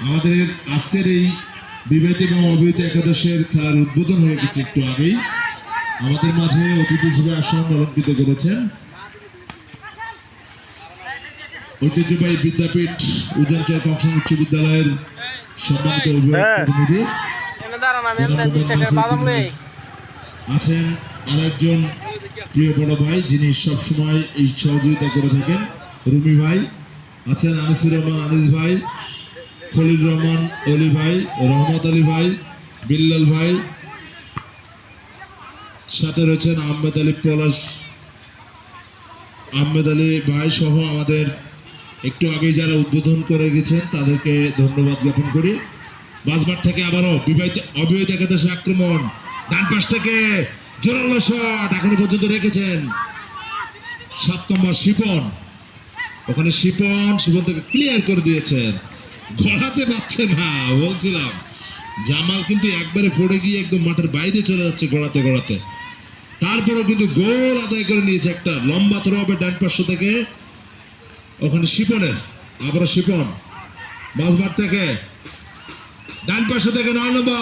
আমাদের আজকের এই বিবাহিত এবং অবিবাহিত একাদশের খেলার উদ্বোধন হয়ে গেছে একটু আগেই। আমাদের মাঝে অতিথি হিসেবে আসন অলঙ্কৃত করেছেন ঐতিহ্যবাহী বিদ্যাপীঠ উজানচার কংসন উচ্চ বিদ্যালয়ের সম্মানিত অভিভাবক প্রতিনিধি আছেন আরেকজন প্রিয় বড় ভাই যিনি সবসময় এই সহযোগিতা করে থাকেন, রুমি ভাই আছেন, আনিসুর রহমান আনিস ভাই, খলিল রহমান অলি ভাই, রহমত আলী ভাই, বিল্লাল ভাই, সাথে রয়েছেন আহমেদ আলী পলাশ, আহমেদ আলী ভাই সহ আমাদের একটু আগে যারা উদ্বোধন করে গেছেন তাদেরকে ধন্যবাদ জ্ঞাপন করি। বাসমাঠ থেকে আবারও বিবাহিত অবিবাহিত একাদশে আক্রমণ, ডান পাশ থেকে জোরালো শট এখনো পর্যন্ত রেখেছেন 7 নম্বর শিপন। ওখানে শিপন থেকে ক্লিয়ার করে দিয়েছেন, গড়াতে পারছে না। বলছিলাম জামাল কিন্তু একবারে পড়ে গিয়ে একদম মাঠের বাইরে চলে যাচ্ছে গড়াতে গড়াতে, তারপরেও কিন্তু গোল আদায় করে নিয়েছে। একটা লম্বা থ্রো হবে ডান পাশ থেকে, ওখানে শিপনের আবারও শিপন বাসমাঠ থেকে ডান পাশে থেকে 9 নম্বর